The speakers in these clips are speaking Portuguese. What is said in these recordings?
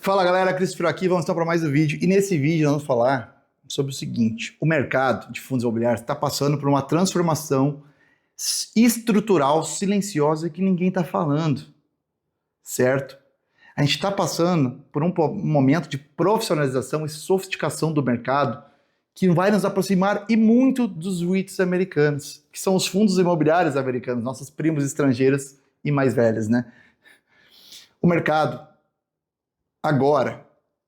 Fala galera, Cristo aqui, vamos então para mais um vídeo. E nesse vídeo nós vamos falar sobre o seguinte: o mercado de fundos imobiliários está passando por uma transformação estrutural silenciosa que ninguém está falando, certo? A gente está passando por um momento de profissionalização e sofisticação do mercado que vai nos aproximar e muito dos REITs americanos, que são os fundos imobiliários americanos, nossos primos estrangeiros e mais velhos, né? O mercado agora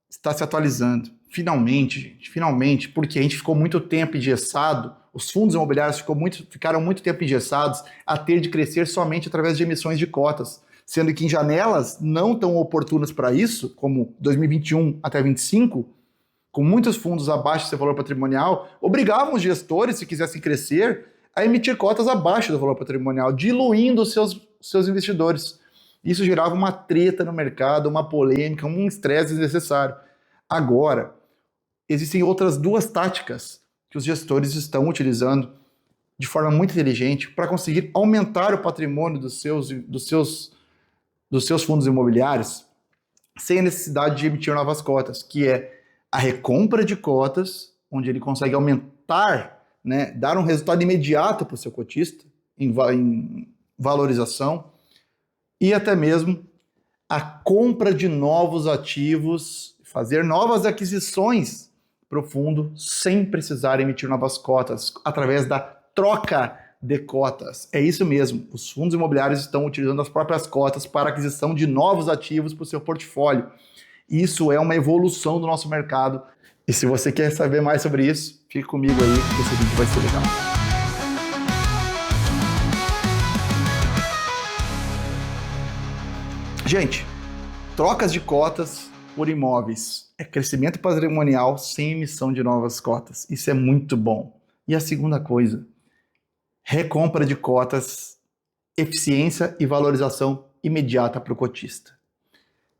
está se atualizando. Finalmente, gente, finalmente, porque a gente ficou muito tempo engessado, os fundos imobiliários ficaram muito tempo engessados a ter de crescer somente através de emissões de cotas, sendo que em janelas não tão oportunas para isso, como 2021 até 2025, com muitos fundos abaixo do seu valor patrimonial, obrigavam os gestores, se quisessem crescer, a emitir cotas abaixo do valor patrimonial, diluindo os seus investidores. Isso gerava uma treta no mercado, uma polêmica, um estresse desnecessário. Agora, existem outras duas táticas que os gestores estão utilizando de forma muito inteligente para conseguir aumentar o patrimônio dos seus fundos imobiliários sem a necessidade de emitir novas cotas, que é a recompra de cotas, onde ele consegue aumentar, né, dar um resultado imediato para o seu cotista em valorização, e até mesmo a compra de novos ativos, fazer novas aquisições para o fundo sem precisar emitir novas cotas, através da troca de cotas. É isso mesmo, os fundos imobiliários estão utilizando as próprias cotas para aquisição de novos ativos para o seu portfólio. Isso é uma evolução do nosso mercado. E se você quer saber mais sobre isso, fique comigo aí, que esse vídeo vai ser legal. Gente, trocas de cotas por imóveis é crescimento patrimonial sem emissão de novas cotas. Isso é muito bom. E a segunda coisa, recompra de cotas, eficiência e valorização imediata para o cotista.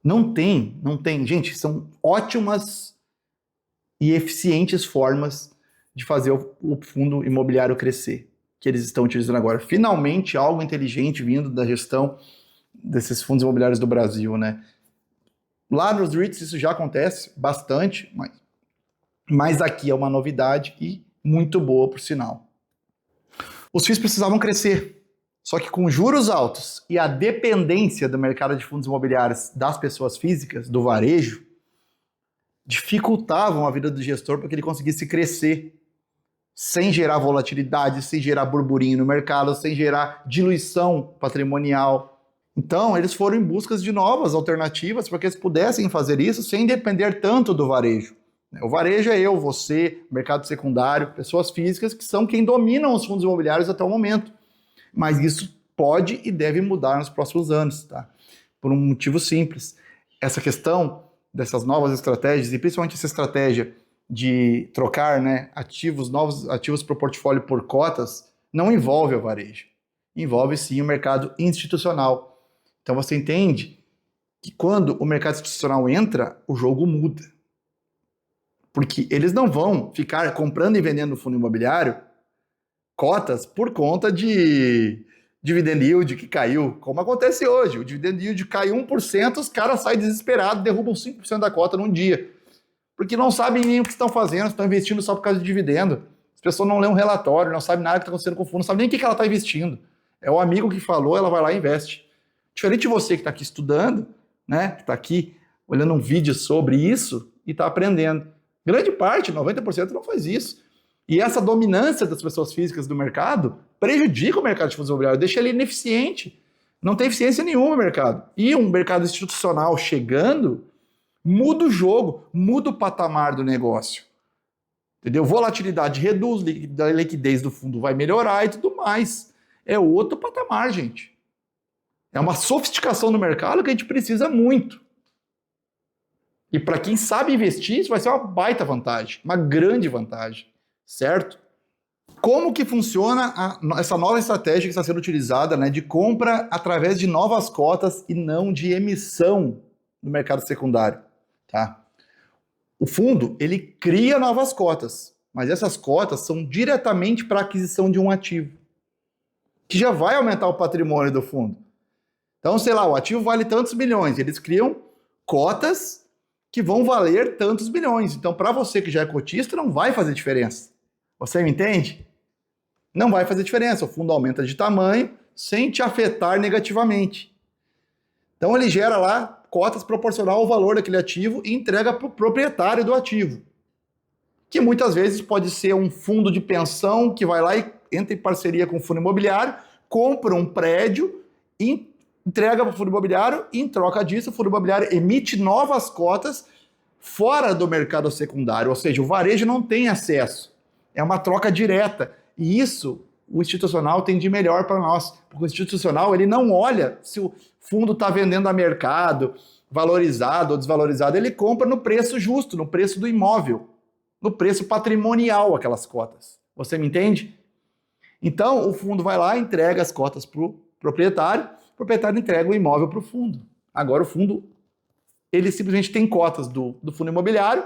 Não tem. Gente, são ótimas e eficientes formas de fazer o fundo imobiliário crescer, que eles estão utilizando agora. Finalmente, algo inteligente vindo da gestão desses fundos imobiliários do Brasil, né? Lá nos REITs isso já acontece bastante, mas aqui é uma novidade e muito boa, por sinal. Os FIIs precisavam crescer, só que com juros altos e a dependência do mercado de fundos imobiliários das pessoas físicas, do varejo, dificultavam a vida do gestor para que ele conseguisse crescer sem gerar volatilidade, sem gerar burburinho no mercado, sem gerar diluição patrimonial. Então, eles foram em busca de novas alternativas para que eles pudessem fazer isso sem depender tanto do varejo. O varejo é eu, você, mercado secundário, pessoas físicas que são quem dominam os fundos imobiliários até o momento. Mas isso pode e deve mudar nos próximos anos, tá? Por um motivo simples. Essa questão dessas novas estratégias, e principalmente essa estratégia de trocar, né, novos ativos para o portfólio por cotas, não envolve o varejo. Envolve sim o mercado institucional. Então você entende que quando o mercado institucional entra, o jogo muda. Porque eles não vão ficar comprando e vendendo fundo imobiliário cotas por conta de dividend yield que caiu, como acontece hoje. O dividend yield cai 1%, os caras saem desesperados, derrubam 5% da cota num dia. Porque não sabem nem o que estão fazendo, estão investindo só por causa de dividendo. As pessoas não lêem um relatório, não sabem nada que está acontecendo com o fundo, não sabem nem o que ela está investindo. É o amigo que falou, ela vai lá e investe. Diferente de você que está aqui estudando, né, que está aqui olhando um vídeo sobre isso e está aprendendo. Grande parte, 90%, não faz isso. E essa dominância das pessoas físicas do mercado prejudica o mercado de fundos imobiliários, deixa ele ineficiente. Não tem eficiência nenhuma no mercado. E um mercado institucional chegando, muda o jogo, muda o patamar do negócio. Entendeu? Volatilidade reduz, a liquidez do fundo vai melhorar e tudo mais. É outro patamar, gente. É uma sofisticação do mercado que a gente precisa muito. E para quem sabe investir, isso vai ser uma baita vantagem, uma grande vantagem, certo? Como que funciona essa nova estratégia que está sendo utilizada, né, de compra através de novas cotas e não de emissão no mercado secundário, tá? O fundo, ele cria novas cotas, mas essas cotas são diretamente para a aquisição de um ativo, que já vai aumentar o patrimônio do fundo. Então, sei lá, o ativo vale tantos milhões, eles criam cotas que vão valer tantos bilhões. Então, para você que já é cotista, não vai fazer diferença. Você me entende? Não vai fazer diferença. O fundo aumenta de tamanho sem te afetar negativamente. Então, ele gera lá cotas proporcional ao valor daquele ativo e entrega para o proprietário do ativo, que muitas vezes pode ser um fundo de pensão que vai lá e entra em parceria com o fundo imobiliário, compra um prédio e entrega para o fundo imobiliário e, em troca disso, o fundo imobiliário emite novas cotas fora do mercado secundário, ou seja, o varejo não tem acesso. É uma troca direta. E isso o institucional tem de melhor para nós, porque o institucional ele não olha se o fundo está vendendo a mercado, valorizado ou desvalorizado, ele compra no preço justo, no preço do imóvel, no preço patrimonial aquelas cotas. Você me entende? Então, o fundo vai lá, entrega as cotas para o proprietário entrega o imóvel para o fundo. Agora o fundo, ele simplesmente tem cotas do fundo imobiliário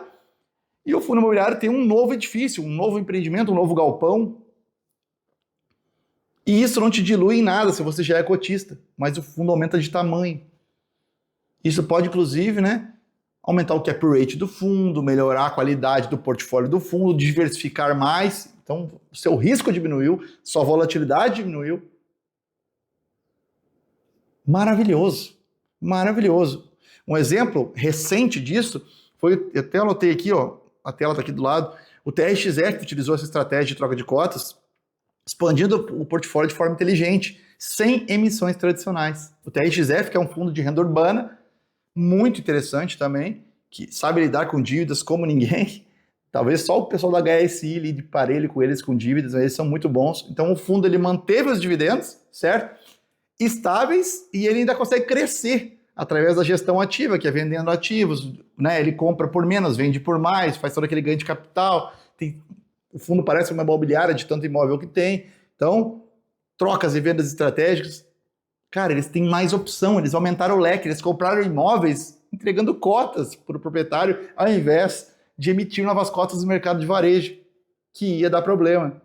e o fundo imobiliário tem um novo edifício, um novo empreendimento, um novo galpão. E isso não te dilui em nada se você já é cotista, mas o fundo aumenta de tamanho. Isso pode, inclusive, aumentar o cap rate do fundo, melhorar a qualidade do portfólio do fundo, diversificar mais. Então, o seu risco diminuiu, sua volatilidade diminuiu. Maravilhoso, maravilhoso. Um exemplo recente disso foi, eu até anotei aqui, ó, a tela está aqui do lado, o TRXF utilizou essa estratégia de troca de cotas, expandindo o portfólio de forma inteligente, sem emissões tradicionais. O TRXF, que é um fundo de renda urbana, muito interessante também, que sabe lidar com dívidas como ninguém. Talvez só o pessoal da HSI lide parelho com eles com dívidas, mas eles são muito bons. Então o fundo ele manteve os dividendos, certo? Estáveis, e ele ainda consegue crescer através da gestão ativa, que é vendendo ativos, Ele compra por menos, vende por mais, faz todo aquele ganho de capital. O fundo parece uma imobiliária de tanto imóvel que tem. Então, trocas e vendas estratégicas. Cara, eles têm mais opção, eles aumentaram o leque, eles compraram imóveis entregando cotas para o proprietário, ao invés de emitir novas cotas no mercado de varejo, que ia dar problema.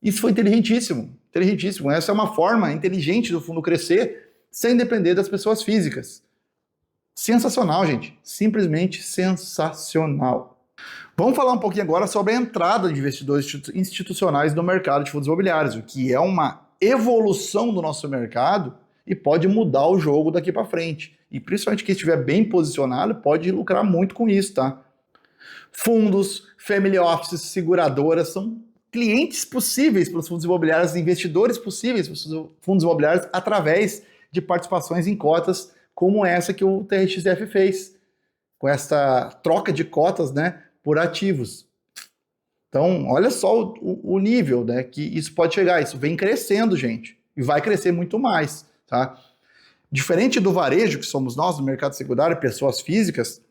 Isso foi inteligentíssimo. Inteligentíssimo. Essa é uma forma inteligente do fundo crescer sem depender das pessoas físicas. Sensacional, gente. Simplesmente sensacional. Vamos falar um pouquinho agora sobre a entrada de investidores institucionais no mercado de fundos imobiliários, o que é uma evolução do nosso mercado e pode mudar o jogo daqui para frente. E principalmente quem estiver bem posicionado pode lucrar muito com isso, tá? Fundos, family offices, seguradoras são clientes possíveis para os fundos imobiliários, investidores possíveis para os fundos imobiliários através de participações em cotas como essa que o TRXF fez, com essa troca de cotas, por ativos. Então, olha só o nível, que isso pode chegar. Isso vem crescendo, gente, e vai crescer muito mais, tá? Diferente do varejo, que somos nós, do mercado secundário, pessoas físicas,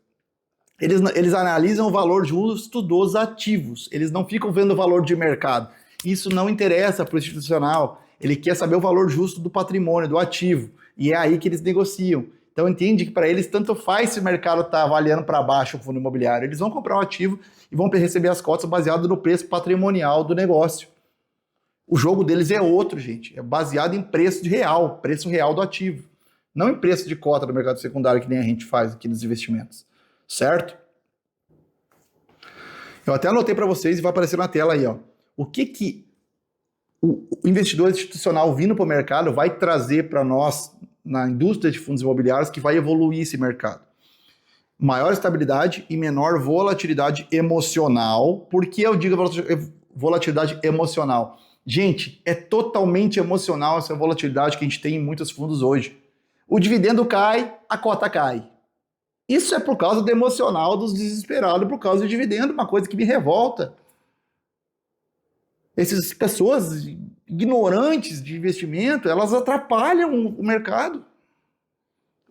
eles analisam o valor justo dos ativos. Eles não ficam vendo o valor de mercado. Isso não interessa para o institucional. Ele quer saber o valor justo do patrimônio, do ativo. E é aí que eles negociam. Então entende que para eles tanto faz se o mercado está avaliando para baixo o fundo imobiliário. Eles vão comprar um ativo e vão receber as cotas baseado no preço patrimonial do negócio. O jogo deles é outro, gente. É baseado em preço real do ativo. Não em preço de cota do mercado secundário, que nem a gente faz aqui nos investimentos. Certo? Eu até anotei para vocês e vai aparecer na tela aí, ó. O que o investidor institucional vindo para o mercado vai trazer para nós na indústria de fundos imobiliários que vai evoluir esse mercado? Maior estabilidade e menor volatilidade emocional. Por que eu digo volatilidade emocional? Gente, é totalmente emocional essa volatilidade que a gente tem em muitos fundos hoje. O dividendo cai, a cota cai. Isso é por causa do emocional dos desesperados, por causa do dividendo, uma coisa que me revolta. Essas pessoas ignorantes de investimento, elas atrapalham o mercado.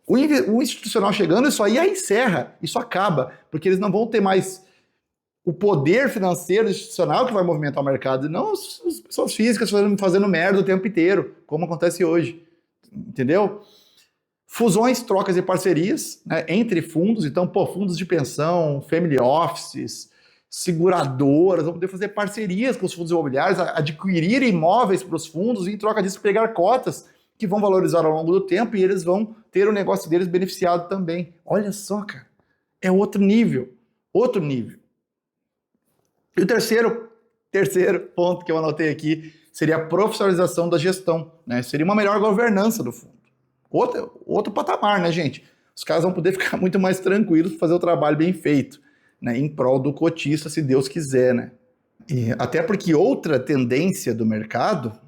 O institucional chegando, isso aí encerra, isso acaba, porque eles não vão ter mais o poder financeiro institucional que vai movimentar o mercado, e não as pessoas físicas fazendo merda o tempo inteiro, como acontece hoje. Entendeu? Fusões, trocas e parcerias entre fundos. Então, fundos de pensão, family offices, seguradoras vão poder fazer parcerias com os fundos imobiliários, adquirir imóveis para os fundos e, em troca disso, pegar cotas que vão valorizar ao longo do tempo e eles vão ter o negócio deles beneficiado também. Olha só, cara. é outro nível, outro nível. E o terceiro ponto que eu anotei aqui seria a profissionalização da gestão, né? Seria uma melhor governança do fundo. Outro patamar, né, gente? Os caras vão poder ficar muito mais tranquilos para fazer o trabalho bem feito, né? Em prol do cotista, se Deus quiser, né? E até porque outra tendência do mercado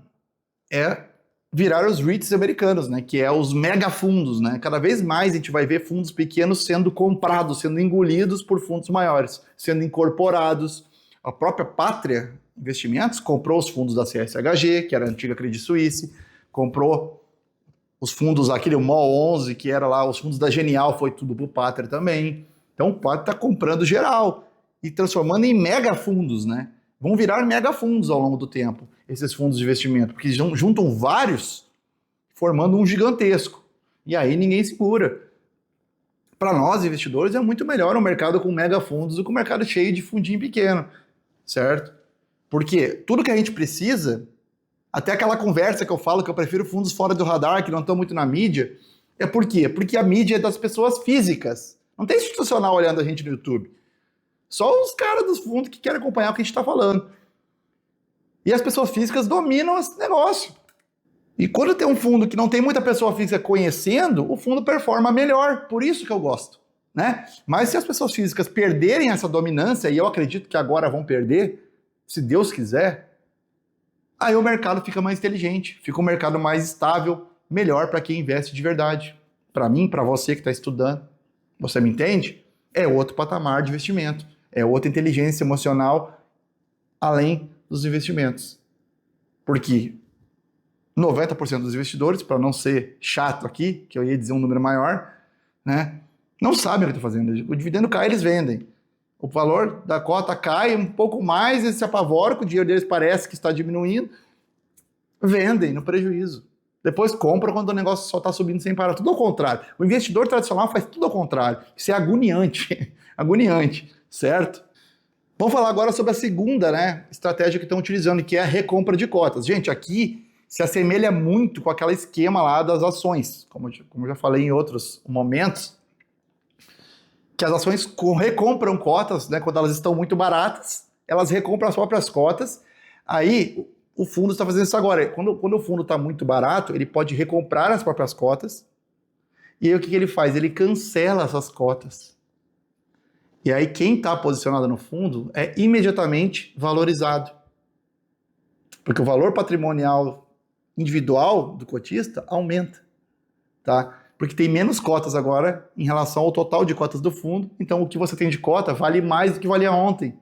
é virar os REITs americanos, né? Que é os megafundos, né? Cada vez mais a gente vai ver fundos pequenos sendo comprados, sendo engolidos por fundos maiores, sendo incorporados. A própria Pátria Investimentos comprou os fundos da CSHG, que era a antiga Credit Suisse, comprou os fundos, aquele MOL 11, que era lá, os fundos da Genial, foi tudo pro Pátria também. Então o Pátria está comprando geral e transformando em megafundos, né? Vão virar megafundos ao longo do tempo, esses fundos de investimento, porque juntam vários, formando um gigantesco. E aí ninguém segura. Para nós, investidores, é muito melhor um mercado com megafundos do que um mercado cheio de fundinho pequeno, certo? Porque tudo que a gente precisa, até aquela conversa que eu falo que eu prefiro fundos fora do radar, que não estão muito na mídia, é por quê? Porque a mídia é das pessoas físicas. Não tem institucional olhando a gente no YouTube. Só os caras dos fundos que querem acompanhar o que a gente está falando. E as pessoas físicas dominam esse negócio. E quando tem um fundo que não tem muita pessoa física conhecendo, o fundo performa melhor. Por isso que eu gosto, né? Mas se as pessoas físicas perderem essa dominância, e eu acredito que agora vão perder, se Deus quiser, aí o mercado fica mais inteligente, fica um mercado mais estável, melhor para quem investe de verdade. Para mim, para você que está estudando, você me entende? É outro patamar de investimento, é outra inteligência emocional além dos investimentos. Porque 90% dos investidores, para não ser chato aqui, que eu ia dizer um número maior, né, não sabem o que estão fazendo. O dividendo cai, eles vendem. O valor da cota cai um pouco mais, eles se apavoram, que o dinheiro deles parece que está diminuindo, vendem no prejuízo. Depois compram quando o negócio só está subindo sem parar. Tudo ao contrário. O investidor tradicional faz tudo ao contrário. Isso é agoniante. Agoniante, certo? Vamos falar agora sobre a segunda, né, estratégia que estão utilizando, que é a recompra de cotas. Gente, aqui se assemelha muito com aquele esquema lá das ações, como eu já falei em outros momentos, que as ações recompram cotas, né, quando elas estão muito baratas, elas recompram as próprias cotas, aí o fundo está fazendo isso agora. Quando o fundo está muito barato, ele pode recomprar as próprias cotas, e aí o que ele faz? Ele cancela essas cotas. E aí quem está posicionado no fundo é imediatamente valorizado. Porque o valor patrimonial individual do cotista aumenta, tá? Porque tem menos cotas agora em relação ao total de cotas do fundo, então o que você tem de cota vale mais do que valia ontem,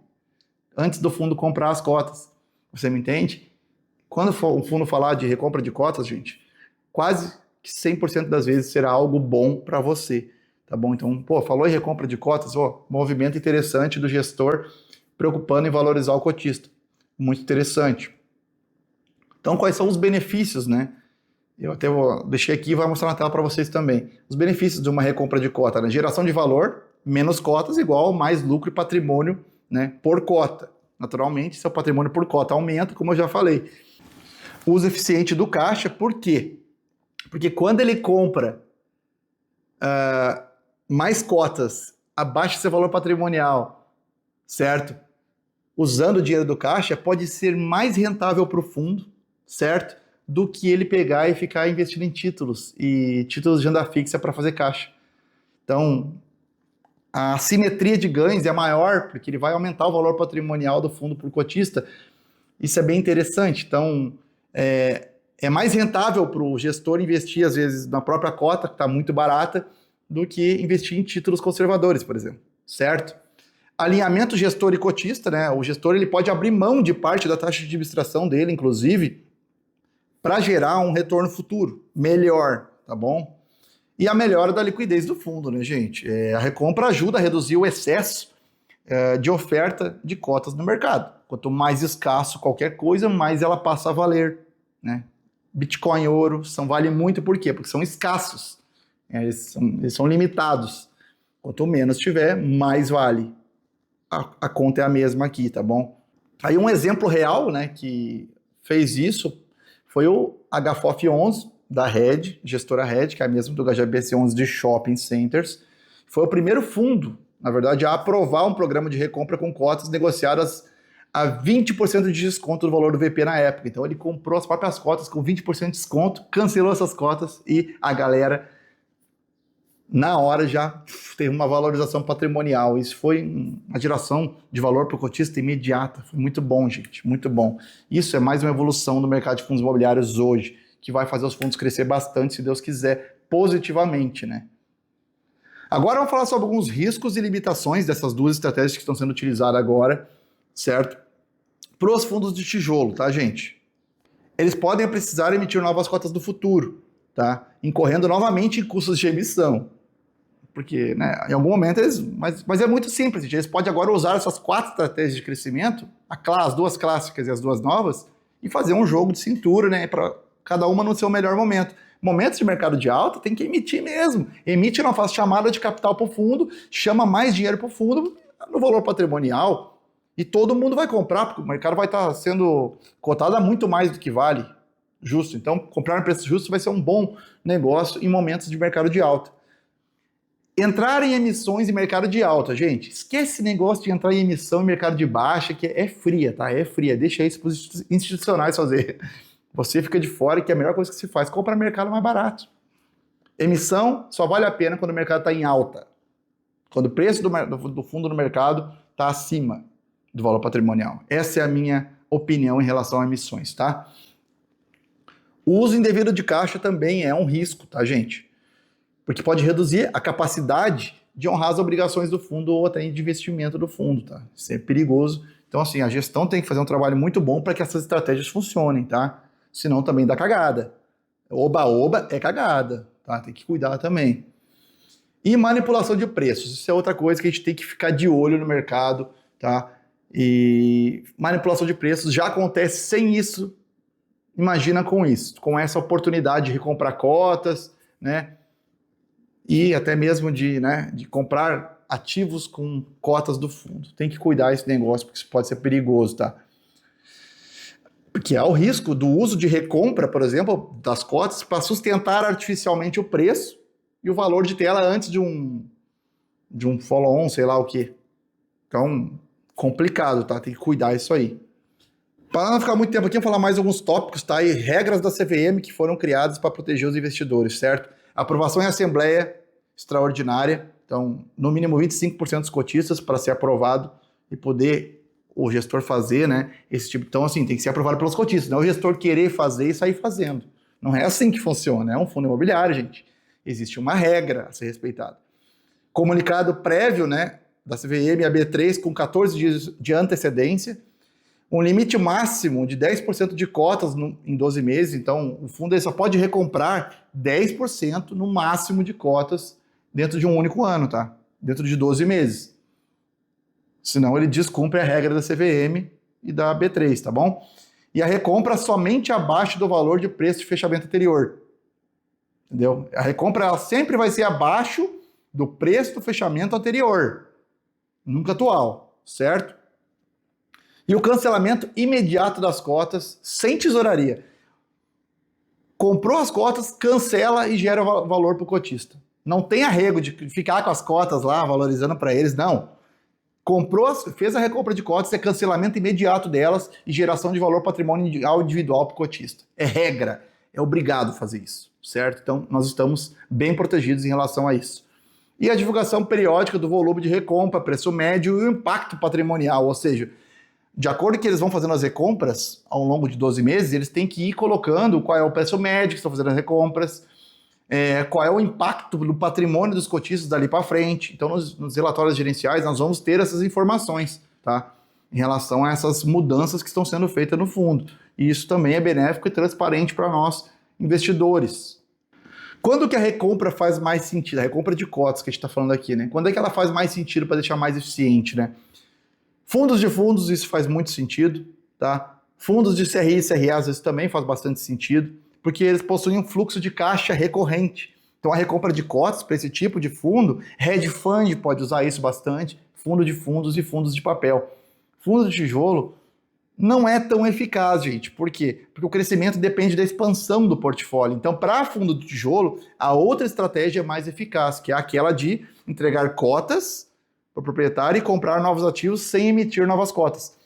antes do fundo comprar as cotas. Você me entende? Quando o fundo falar de recompra de cotas, gente, quase que 100% das vezes será algo bom para você, tá bom? Então, falou em recompra de cotas, movimento interessante do gestor preocupando em valorizar o cotista. Muito interessante. Então, quais são os benefícios, né? Eu até deixei aqui e vou mostrar na tela para vocês também. Os benefícios de uma recompra de cota, né? Geração de valor, menos cotas, igual mais lucro e patrimônio, né, por cota. Naturalmente, seu patrimônio por cota aumenta, como eu já falei. Uso eficiente do caixa, por quê? Porque quando ele compra mais cotas abaixo do seu valor patrimonial, certo? Usando o dinheiro do caixa, pode ser mais rentável para o fundo, certo? Do que ele pegar e ficar investindo em títulos, e títulos de renda fixa para fazer caixa. Então, a simetria de ganhos é maior, porque ele vai aumentar o valor patrimonial do fundo por cotista. Isso é bem interessante. Então, é mais rentável para o gestor investir, às vezes, na própria cota, que está muito barata, do que investir em títulos conservadores, por exemplo, certo? Alinhamento gestor e cotista, né? O gestor ele pode abrir mão de parte da taxa de administração dele, inclusive, para gerar um retorno futuro melhor, tá bom? E a melhora da liquidez do fundo, né, gente? A recompra ajuda a reduzir o excesso de oferta de cotas no mercado. Quanto mais escasso qualquer coisa, mais ela passa a valer, né? Bitcoin e ouro valem muito, por quê? Porque são escassos, eles são limitados. Quanto menos tiver, mais vale. A conta é a mesma aqui, tá bom? Aí um exemplo real, né, que fez isso foi o HFOF 11 da Red, gestora Red, que é a mesma do HGBC 11 de Shopping Centers. Foi o primeiro fundo na verdade, a aprovar um programa de recompra com cotas negociadas a 20% de desconto do valor do VP na época. Então ele comprou as próprias cotas com 20% de desconto, cancelou essas cotas e a galera, na hora, já teve uma valorização patrimonial. Isso foi uma geração de valor para o cotista imediata. Foi muito bom, gente, muito bom. Isso é mais uma evolução do mercado de fundos imobiliários hoje, que vai fazer os fundos crescer bastante, se Deus quiser, positivamente, né? Agora vamos falar sobre alguns riscos e limitações dessas duas estratégias que estão sendo utilizadas agora, certo? Para os fundos de tijolo, tá, gente? Eles podem precisar emitir novas cotas do futuro, tá? Incorrendo novamente em custos de emissão. Porque, né, em algum momento eles... Mas é muito simples, gente. Eles podem agora usar essas 4 estratégias de crescimento, as 2 clássicas e as 2 novas, e fazer um jogo de cintura, né? Para cada uma no seu melhor momento. Momentos de mercado de alta tem que emitir mesmo. Emite, não faz chamada de capital para o fundo, chama mais dinheiro para o fundo no valor patrimonial e todo mundo vai comprar, porque o mercado vai estar sendo cotado a muito mais do que vale. Justo. Então, comprar no preço justo vai ser um bom negócio em momentos de mercado de alta. Entrar em emissões em mercado de alta, gente. Esquece esse negócio de entrar em emissão em mercado de baixa, que é fria, tá? É fria. Deixa isso para os institucionais fazer. Você fica de fora, que é a melhor coisa que se faz. Compra no mercado mais barato. Emissão só vale a pena quando o mercado está em alta. Quando o preço do fundo no mercado está acima do valor patrimonial. Essa é a minha opinião em relação a emissões, tá? O uso indevido de caixa também é um risco, tá, gente? Porque pode reduzir a capacidade de honrar as obrigações do fundo ou até de investimento do fundo, tá? Isso é perigoso. Então, assim, a gestão tem que fazer um trabalho muito bom para que essas estratégias funcionem, tá? Senão também dá cagada. Oba-oba é cagada, tá? Tem que cuidar também. E manipulação de preços. Isso é outra coisa que a gente tem que ficar de olho no mercado, tá? E manipulação de preços já acontece sem isso. Imagina com isso, com essa oportunidade de recomprar cotas, né? E até mesmo de comprar ativos com cotas do fundo. Tem que cuidar desse negócio, porque isso pode ser perigoso, tá? Porque há o risco do uso de recompra, por exemplo, das cotas para sustentar artificialmente o preço e o valor de tela antes de um follow-on, sei lá o quê. Então, complicado, tá? Tem que cuidar disso aí. Para não ficar muito tempo aqui, vou falar mais alguns tópicos, tá? E regras da CVM que foram criadas para proteger os investidores, certo? Aprovação em assembleia extraordinária. Então, no mínimo 25% dos cotistas para ser aprovado e poder o gestor fazer, né? Esse tipo. Então, assim, tem que ser aprovado pelos cotistas. Não é o gestor querer fazer e sair fazendo. Não é assim que funciona. É um fundo imobiliário, gente. Existe uma regra a ser respeitada. Comunicado prévio, né? Da CVM a B3 com 14 dias de antecedência. Um limite máximo de 10% de cotas em 12 meses. Então, o fundo só pode recomprar 10% no máximo de cotas dentro de um único ano, tá? Dentro de 12 meses. Senão ele descumpre a regra da CVM e da B3, tá bom? E a recompra somente abaixo do valor de preço de fechamento anterior. Entendeu? A recompra ela sempre vai ser abaixo do preço do fechamento anterior. Nunca atual, certo? E o cancelamento imediato das cotas, sem tesouraria. Comprou as cotas, cancela e gera valor para o cotista. Não tem arrego de ficar com as cotas lá, valorizando para eles, não. Comprou, fez a recompra de cotas, é cancelamento imediato delas e geração de valor patrimonial individual para o cotista. É regra, é obrigado fazer isso, certo? Então, nós estamos bem protegidos em relação a isso. E a divulgação periódica do volume de recompra, preço médio e o impacto patrimonial, ou seja, de acordo com que eles vão fazendo as recompras ao longo de 12 meses, eles têm que ir colocando qual é o preço médio que estão fazendo as recompras, qual é o impacto do patrimônio dos cotistas dali para frente. Então, nos relatórios gerenciais, nós vamos ter essas informações, tá? Em relação a essas mudanças que estão sendo feitas no fundo. E isso também é benéfico e transparente para nós, investidores. Quando que a recompra faz mais sentido? A recompra de cotas que a gente está falando aqui, né? Quando é que ela faz mais sentido para deixar mais eficiente, né? Fundos de fundos, isso faz muito sentido, tá? Fundos de CRI e CRA, às vezes, também faz bastante sentido, porque eles possuem um fluxo de caixa recorrente. Então, a recompra de cotas para esse tipo de fundo, hedge fund pode usar isso bastante, fundo de fundos e fundos de papel. Fundo de tijolo não é tão eficaz, gente. Por quê? Porque o crescimento depende da expansão do portfólio. Então, para fundo de tijolo, a outra estratégia é mais eficaz, que é aquela de entregar cotas para o proprietário e comprar novos ativos sem emitir novas cotas.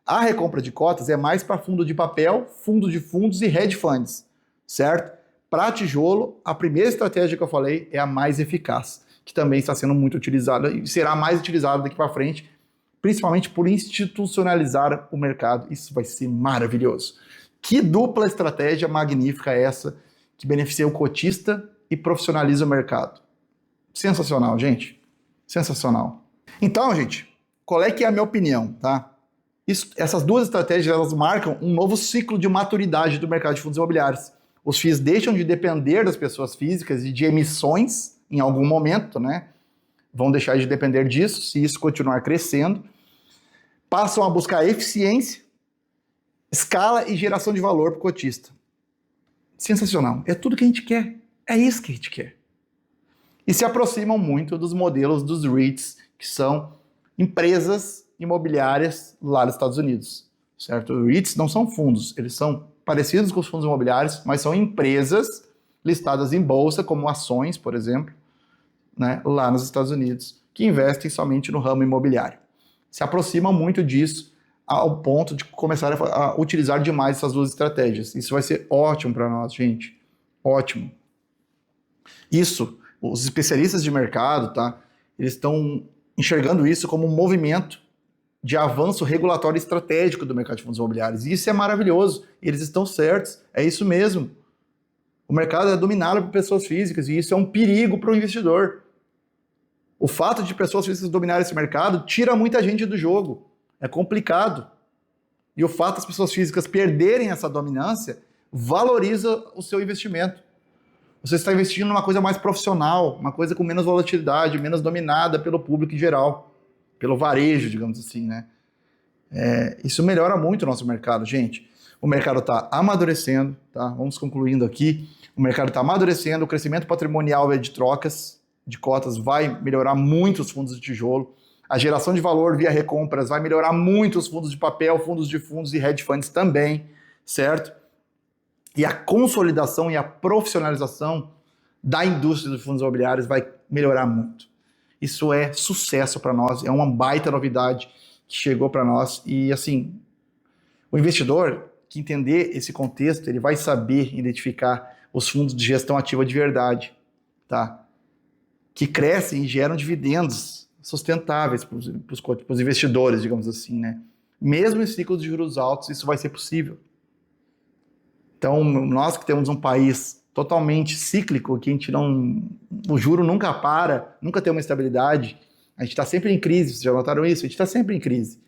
A recompra de cotas é mais para fundo de papel, fundo de fundos e hedge funds, certo? Para tijolo, a primeira estratégia que eu falei é a mais eficaz, que também está sendo muito utilizada e será mais utilizada daqui para frente, principalmente por institucionalizar o mercado. Isso vai ser maravilhoso. Que dupla estratégia magnífica é essa, que beneficia o cotista e profissionaliza o mercado. Sensacional, gente. Sensacional. Então, gente, qual é que é a minha opinião, tá? Essas duas estratégias, elas marcam um novo ciclo de maturidade do mercado de fundos imobiliários. Os FIIs deixam de depender das pessoas físicas e de emissões em algum momento, né? Vão deixar de depender disso, se isso continuar crescendo. Passam a buscar eficiência, escala e geração de valor para o cotista. Sensacional. É tudo que a gente quer. É isso que a gente quer. E se aproximam muito dos modelos dos REITs, que são empresas imobiliárias lá nos Estados Unidos, certo? Os REITs não são fundos, eles são parecidos com os fundos imobiliários, mas são empresas listadas em bolsa, como ações, por exemplo, né, lá nos Estados Unidos, que investem somente no ramo imobiliário. Se aproximam muito disso ao ponto de começar a utilizar demais essas duas estratégias. Isso vai ser ótimo para nós, gente. Ótimo. Isso, os especialistas de mercado, tá? Eles estão enxergando isso como um movimento de avanço regulatório estratégico do mercado de fundos imobiliários. E isso é maravilhoso. Eles estão certos. É isso mesmo. O mercado é dominado por pessoas físicas e isso é um perigo para o investidor. O fato de pessoas físicas dominarem esse mercado tira muita gente do jogo. É complicado. E o fato das pessoas físicas perderem essa dominância valoriza o seu investimento. Você está investindo numa coisa mais profissional, uma coisa com menos volatilidade, menos dominada pelo público em geral, pelo varejo, digamos assim, né? Isso melhora muito o nosso mercado, gente. O mercado está amadurecendo, tá? Vamos concluindo aqui. O mercado está amadurecendo, o crescimento patrimonial de trocas de cotas vai melhorar muito os fundos de tijolo. A geração de valor via recompras vai melhorar muito os fundos de papel, fundos de fundos e hedge funds também, certo? E a consolidação e a profissionalização da indústria dos fundos imobiliários vai melhorar muito. Isso é sucesso para nós, é uma baita novidade que chegou para nós. E assim, o investidor que entender esse contexto, ele vai saber identificar os fundos de gestão ativa de verdade, tá? Que crescem e geram dividendos sustentáveis para os investidores, digamos assim, né? Mesmo em ciclos de juros altos, isso vai ser possível. Então, nós que temos um país totalmente cíclico, que a gente não... O juro nunca para, nunca tem uma estabilidade, a gente está sempre em crise, vocês já notaram isso? A gente está sempre em crise.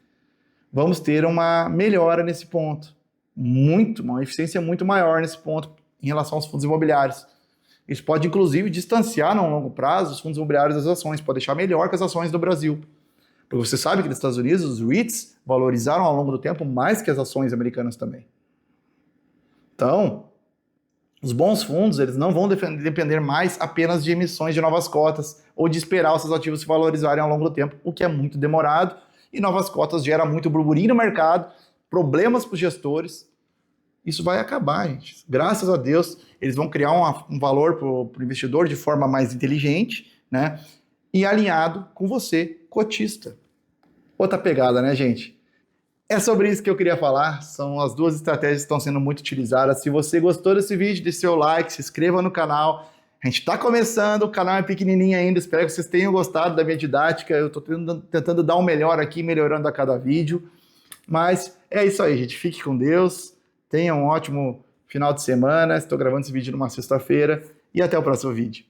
Vamos ter uma melhora nesse ponto. Uma eficiência muito maior nesse ponto em relação aos fundos imobiliários. Isso pode, inclusive, distanciar, no longo prazo, os fundos imobiliários das ações, pode deixar melhor que as ações do Brasil. Porque você sabe que nos Estados Unidos, os REITs valorizaram ao longo do tempo mais que as ações americanas também. Então, os bons fundos, eles não vão depender mais apenas de emissões de novas cotas ou de esperar os seus ativos se valorizarem ao longo do tempo, o que é muito demorado, e novas cotas geram muito burburinho no mercado, problemas para os gestores. Isso vai acabar, gente. Graças a Deus, eles vão criar um valor para o investidor de forma mais inteligente, né? E alinhado com você, cotista. Outra pegada, né, gente? É sobre isso que eu queria falar. São as duas estratégias que estão sendo muito utilizadas. Se você gostou desse vídeo, deixe seu like, se inscreva no canal. A gente está começando, o canal é pequenininho ainda. Espero que vocês tenham gostado da minha didática. Eu estou tentando dar o melhor aqui, melhorando a cada vídeo. Mas é isso aí, gente. Fique com Deus. Tenha um ótimo final de semana. Estou gravando esse vídeo numa sexta-feira. E até o próximo vídeo.